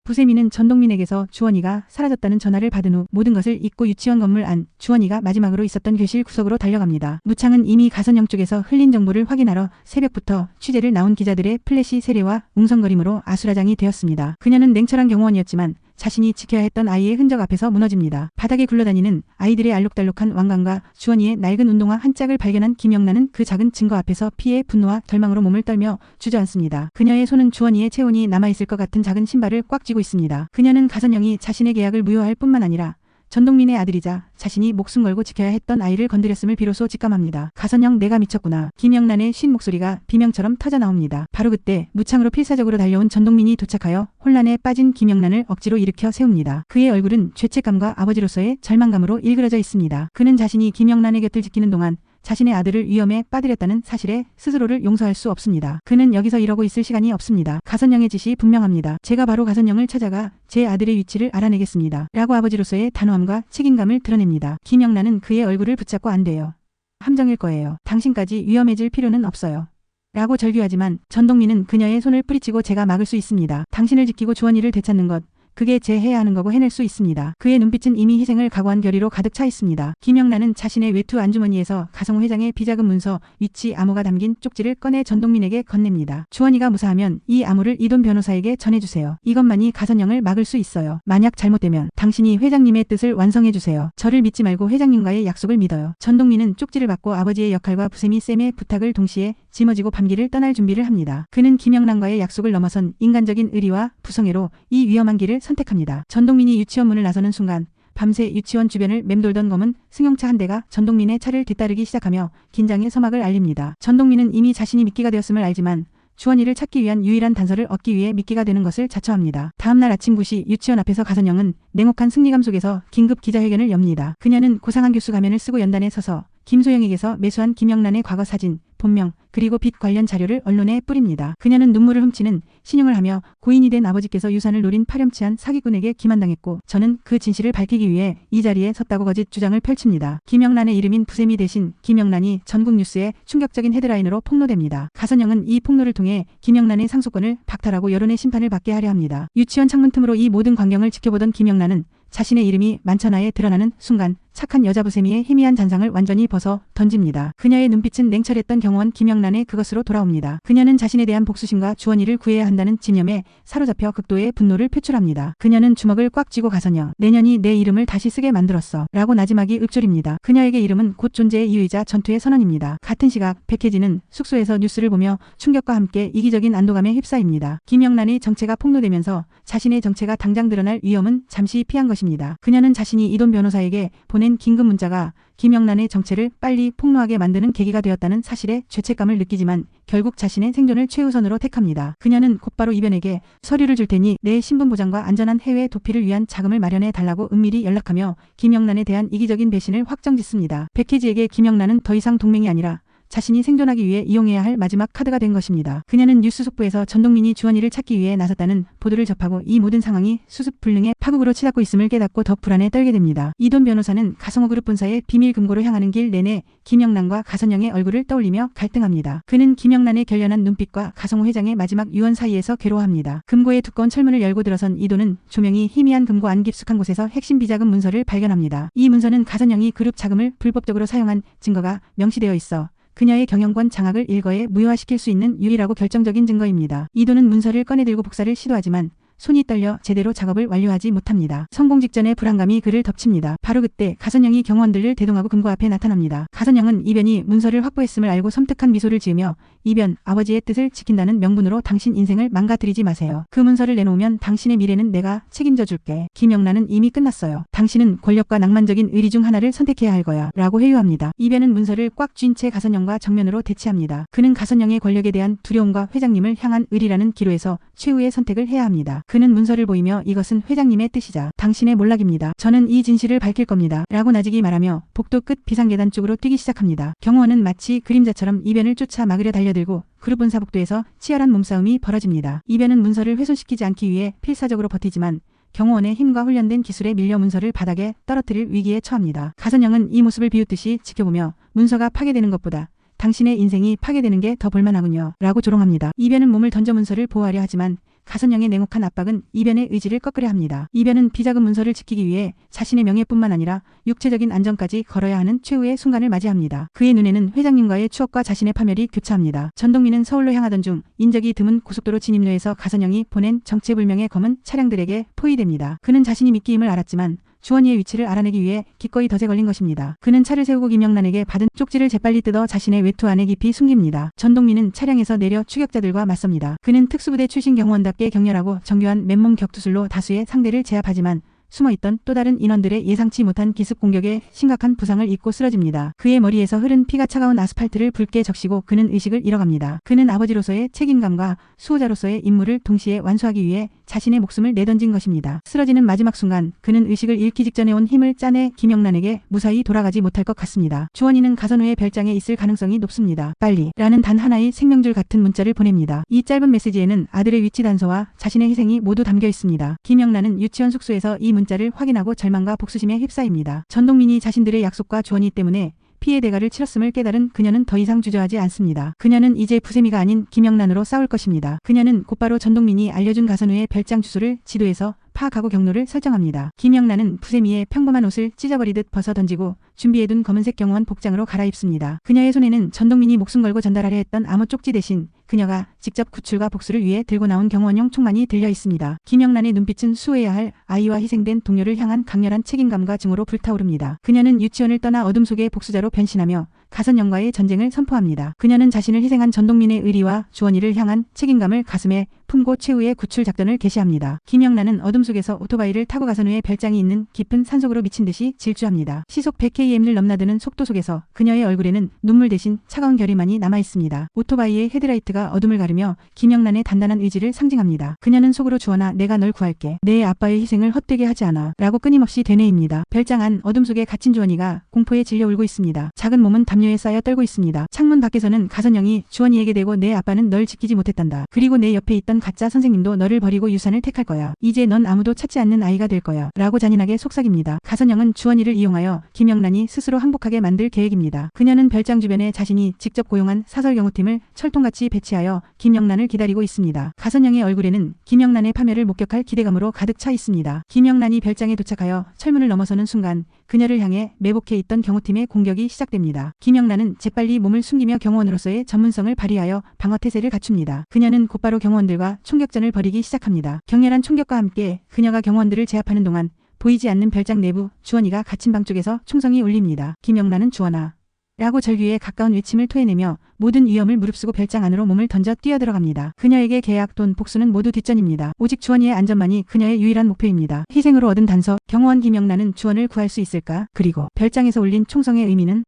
부세미는 전동민에게서 주원이가 사라졌다는 전화를 받은 후 모든 것을 잊고 유치원 건물 안 주원이가 마지막으로 있었던 교실 구석으로 달려갑니다. 무창은 이미 가선영 쪽에서 흘린 정보를 확인하러 새벽부터 취재를 나온 기자들의 플래시 세례와 웅성거림으로 아수라장이 되었습니다. 그녀는 냉철한 경호원이었지만 자신이 지켜야 했던 아이의 흔적 앞에서 무너집니다. 바닥에 굴러다니는 아이들의 알록달록한 왕관과 주원이의 낡은 운동화 한 짝을 발견한 김영란은 그 작은 증거 앞에서 피해 분노와 절망으로 몸을 떨며 주저앉습니다. 그녀의 손은 주원이의 체온이 남아있을 것 같은 작은 신발을 꽉 쥐고 있습니다. 그녀는 가선영이 자신의 계약을 무효할 뿐만 아니라 전동민의 아들이자 자신이 목숨 걸고 지켜야 했던 아이를 건드렸음을 비로소 직감합니다. 가선영 내가 미쳤구나. 김영란의 쉰 목소리가 비명처럼 터져나옵니다. 바로 그때 무창으로 필사적으로 달려온 전동민이 도착하여 혼란에 빠진 김영란을 억지로 일으켜 세웁니다. 그의 얼굴은 죄책감과 아버지로서의 절망감으로 일그러져 있습니다. 그는 자신이 김영란의 곁을 지키는 동안 자신의 아들을 위험에 빠뜨렸다는 사실에 스스로를 용서할 수 없습니다. 그는 여기서 이러고 있을 시간이 없습니다. 가선영의 짓이 분명합니다. 제가 바로 가선영을 찾아가 제 아들의 위치를 알아내겠습니다. 라고 아버지로서의 단호함과 책임감을 드러냅니다. 김영란은 그의 얼굴을 붙잡고 안 돼요. 함정일 거예요. 당신까지 위험해질 필요는 없어요. 라고 절규하지만 전동민은 그녀의 손을 뿌리치고 제가 막을 수 있습니다. 당신을 지키고 주원이를 되찾는 것. 그게 제 해야 하는 거고 해낼 수 있습니다. 그의 눈빛은 이미 희생을 각오한 결의로 가득 차 있습니다. 김영란은 자신의 외투 안주머니에서 가성호 회장의 비자금 문서 위치 암호가 담긴 쪽지를 꺼내 전동민에게 건넵니다. 주원이가 무사하면 이 암호를 이돈 변호사에게 전해주세요. 이것만이 가선영을 막을 수 있어요. 만약 잘못되면 당신이 회장님의 뜻을 완성해주세요. 저를 믿지 말고 회장님과의 약속을 믿어요. 전동민은 쪽지를 받고 아버지의 역할과 부세미 쌤의 부탁을 동시에 짊어지고 밤길을 떠날 준비를 합니다. 그는 김영란과의 약속을 넘어선 인간적인 의리와 부성애로 이 위험한 길을 선택합니다. 전동민이 유치원 문을 나서는 순간 밤새 유치원 주변을 맴돌던 검은 승용차 한 대가 전동민의 차를 뒤따르기 시작하며 긴장의 서막을 알립니다. 전동민은 이미 자신이 미끼가 되었음을 알지만 주원이를 찾기 위한 유일한 단서를 얻기 위해 미끼가 되는 것을 자처합니다. 다음날 아침 9시 유치원 앞에서 가선영은 냉혹한 승리감 속에서 긴급 기자회견을 엽니다. 그녀는 고상한 교수 가면을 쓰고 연단에 서서 김소영에게서 매수한 김영란의 과거 사진, 본명, 그리고 빚 관련 자료를 언론에 뿌립니다. 그녀는 눈물을 훔치는 신용을 하며 고인이 된 아버지께서 유산을 노린 파렴치한 사기꾼에게 기만당했고 저는 그 진실을 밝히기 위해 이 자리에 섰다고 거짓 주장을 펼칩니다. 김영란의 이름인 부세미 대신 김영란이 전국 뉴스에 충격적인 헤드라인으로 폭로됩니다. 가선영은 이 폭로를 통해 김영란의 상속권을 박탈하고 여론의 심판을 받게 하려 합니다. 유치원 창문 틈으로 이 모든 광경을 지켜보던 김영란은 자신의 이름이 만천하에 드러나는 순간 착한 여자 부세미의 희미한 잔상을 완전히 벗어 던집니다. 그녀의 눈빛은 냉철했던 경호원 김영란의 그것으로 돌아옵니다. 그녀는 자신에 대한 복수심과 주원이를 구해야 한다는 집념에 사로잡혀 극도의 분노를 표출합니다. 그녀는 주먹을 꽉 쥐고 가선영, 내년이 내 이름을 다시 쓰게 만들었어. 라고 나지막이 읊조립니다. 그녀에게 이름은 곧 존재의 이유이자 전투의 선언입니다. 같은 시각 백혜진은 숙소에서 뉴스를 보며 충격과 함께 이기적인 안도감에 휩싸입니다. 김영란의 정체가 폭로되면서 자신의 정체가 당장 드러날 위험은 잠시 피한 것입니다. 그녀는 자신이 이돈 변호사에게 보낸 긴급 문자가 김영란의 정체를 빨리 폭로하게 만드는 계기가 되었다는 사실에 죄책감을 느끼지만 결국 자신의 생존을 최우선으로 택합니다. 그녀는 곧바로 이변에게 서류를 줄 테니 내 신분 보장과 안전한 해외 도피를 위한 자금을 마련해 달라고 은밀히 연락하며 김영란에 대한 이기적인 배신을 확정짓습니다. 백혜지에게 김영란은 더 이상 동맹이 아니라 자신이 생존하기 위해 이용해야 할 마지막 카드가 된 것입니다. 그녀는 뉴스 속보에서 전동민이 주원이를 찾기 위해 나섰다는 보도를 접하고 이 모든 상황이 수습불능의 파국으로 치닫고 있음을 깨닫고 더 불안에 떨게 됩니다. 이돈 변호사는 가성호 그룹 본사의 비밀 금고로 향하는 길 내내 김영란과 가선영의 얼굴을 떠올리며 갈등합니다. 그는 김영란의 결연한 눈빛과 가성호 회장의 마지막 유언 사이에서 괴로워합니다. 금고의 두꺼운 철문을 열고 들어선 이돈은 조명이 희미한 금고 안 깊숙한 곳에서 핵심 비자금 문서를 발견합니다. 이 문서는 가선영이 그룹 자금을 불법적으로 사용한 증거가 명시되어 있어 그녀의 경영권 장악을 일거에 무효화시킬 수 있는 유일하고 결정적인 증거입니다. 이돈은 문서를 꺼내들고 복사를 시도하지만 손이 떨려 제대로 작업을 완료하지 못합니다. 성공 직전의 불안감이 그를 덮칩니다. 바로 그때 가선영이 경호원들을 대동하고 금고 앞에 나타납니다. 가선영은 이변이 문서를 확보했음을 알고 섬뜩한 미소를 지으며 이변, 아버지의 뜻을 지킨다는 명분으로 당신 인생을 망가뜨리지 마세요. 그 문서를 내놓으면 당신의 미래는 내가 책임져 줄게. 김영란은 이미 끝났어요. 당신은 권력과 낭만적인 의리 중 하나를 선택해야 할 거야. 라고 회유합니다. 이변은 문서를 꽉 쥔 채 가선영과 정면으로 대치합니다. 그는 가선영의 권력에 대한 두려움과 회장님을 향한 의리라는 기로에서 최후의 선택을 해야 합니다. 그는 문서를 보이며 이것은 회장님의 뜻이자 당신의 몰락입니다. 저는 이 진실을 밝힐 겁니다. 라고 나직이 말하며 복도 끝 비상계단 쪽으로 뛰기 시작합니다. 경호원은 마치 그림자처럼 이변을 쫓아 막으려 달려들고 그룹 본사 복도에서 치열한 몸싸움이 벌어집니다. 이변은 문서를 훼손시키지 않기 위해 필사적으로 버티지만 경호원의 힘과 훈련된 기술에 밀려 문서를 바닥에 떨어뜨릴 위기에 처합니다. 가선영은 이 모습을 비웃듯이 지켜보며 문서가 파괴되는 것보다 당신의 인생이 파괴되는 게 더 볼만하군요. 라고 조롱합니다. 이변은 몸을 던져 문서를 보호하려 하지만 가선영의 냉혹한 압박은 이변의 의지를 꺾으려 합니다. 이변은 비자금 문서를 지키기 위해 자신의 명예뿐만 아니라 육체적인 안전까지 걸어야 하는 최후의 순간을 맞이합니다. 그의 눈에는 회장님과의 추억과 자신의 파멸이 교차합니다. 전동민은 서울로 향하던 중 인적이 드문 고속도로 진입로에서 가선영이 보낸 정체불명의 검은 차량들에게 포위됩니다. 그는 자신이 미끼임을 알았지만 주원이의 위치를 알아내기 위해 기꺼이 덫에 걸린 것입니다. 그는 차를 세우고 김영란에게 받은 쪽지를 재빨리 뜯어 자신의 외투 안에 깊이 숨깁니다. 전동민은 차량에서 내려 추격자들과 맞섭니다. 그는 특수부대 출신 경호원답게 격렬하고 정교한 맨몸 격투술로 다수의 상대를 제압하지만 숨어있던 또 다른 인원들의 예상치 못한 기습 공격에 심각한 부상을 입고 쓰러집니다. 그의 머리에서 흐른 피가 차가운 아스팔트를 붉게 적시고 그는 의식을 잃어갑니다. 그는 아버지로서의 책임감과 수호자로서의 임무를 동시에 완수하기 위해 자신의 목숨을 내던진 것입니다. 쓰러지는 마지막 순간 그는 의식을 잃기 직전에 온 힘을 짜내 김영란에게 무사히 돌아가지 못할 것 같습니다. 주원이는 가선우의 별장에 있을 가능성이 높습니다. 빨리 라는 단 하나의 생명줄 같은 문자를 보냅니다. 이 짧은 메시지에는 아들의 위치 단서와 자신의 희생이 모두 담겨 있습니다. 김영란은 유치원 숙소에서 이 문자를 확인하고 절망과 복수심에 휩싸입니다. 전동민이 자신들의 약속과 주원이 때문에 피해 대가를 치렀음을 깨달은 그녀는 더 이상 주저하지 않습니다. 그녀는 이제 부세미가 아닌 김영란으로 싸울 것입니다. 그녀는 곧바로 전동민이 알려준 가선우의 별장 주소를 지도에서 파악하고 경로를 설정합니다. 김영란은 부세미의 평범한 옷을 찢어버리듯 벗어 던지고 준비해둔 검은색 경호원 복장으로 갈아입습니다. 그녀의 손에는 전동민이 목숨 걸고 전달하려 했던 암호 쪽지 대신 그녀가 직접 구출과 복수를 위해 들고 나온 경호원용 총만이 들려 있습니다. 김영란의 눈빛은 수호해야 할 아이와 희생된 동료를 향한 강렬한 책임감과 증오로 불타오릅니다. 그녀는 유치원을 떠나 어둠 속의 복수자로 변신하며 가선영과의 전쟁을 선포합니다. 그녀는 자신을 희생한 전동민의 의리와 주원이를 향한 책임감을 가슴에 품고 최후의 구출 작전을 개시합니다. 김영란은 어둠 속에서 오토바이를 타고 가선우의 별장이 있는 깊은 산속으로 미친 듯이 질주합니다. 시속 100km를 넘나드는 속도 속에서 그녀의 얼굴에는 눈물 대신 차가운 결의만이 남아있습니다. 오토바이의 헤드라이트가 어둠을 가르며 김영란의 단단한 의지를 상징합니다. 그녀는 속으로 주원아 내가 널 구할게. 내 아빠의 희생을 헛되게 하지 않아. 라고 끊임없이 되뇌입니다. 별장 안 어둠 속에 갇힌 주원이가 공포에 질려 울고 있습니다. 작은 몸은 담요에 쌓여 떨고 있습니다. 창문 밖에서는 가선영이 주원이에게 대고 내 아빠는 널 지키지 못했단다. 그리고 내 옆에 있던 가짜 선생님도 너를 버리고 유산을 택할 거야. 이제 넌 아무도 찾지 않는 아이가 될 거야. 라고 잔인하게 속삭입니다. 가선영은 주원이를 이용하여 김영란이 스스로 항복하게 만들 계획입니다. 그녀는 별장 주변에 자신이 직접 고용한 사설 경호팀을 철통같이 배치하여 김영란을 기다리고 있습니다. 가선영의 얼굴에는 김영란의 파멸을 목격할 기대감으로 가득 차 있습니다. 김영란이 별장에 도착하여 철문을 넘어서는 순간 그녀를 향해 매복해 있던 경호팀의 공격이 시작됩니다. 김영란은 재빨리 몸을 숨기며 경호원으로서의 전문성을 발휘하여 방어태세를 갖춥니다. 그녀는 곧바로 경호원들과 총격전을 벌이기 시작합니다. 격렬한 총격과 함께 그녀가 경호원들을 제압하는 동안 보이지 않는 별장 내부 주원이가 갇힌 방 쪽에서 총성이 울립니다. 김영란은 주원아 라고 절규에 가까운 외침을 토해내며 모든 위험을 무릅쓰고 별장 안으로 몸을 던져 뛰어들어갑니다. 그녀에게 계약, 돈, 복수는 모두 뒷전입니다. 오직 주원이의 안전만이 그녀의 유일한 목표입니다. 희생으로 얻은 단서, 경호원 김영란은 주원을 구할 수 있을까? 그리고 별장에서 울린 총성의 의미는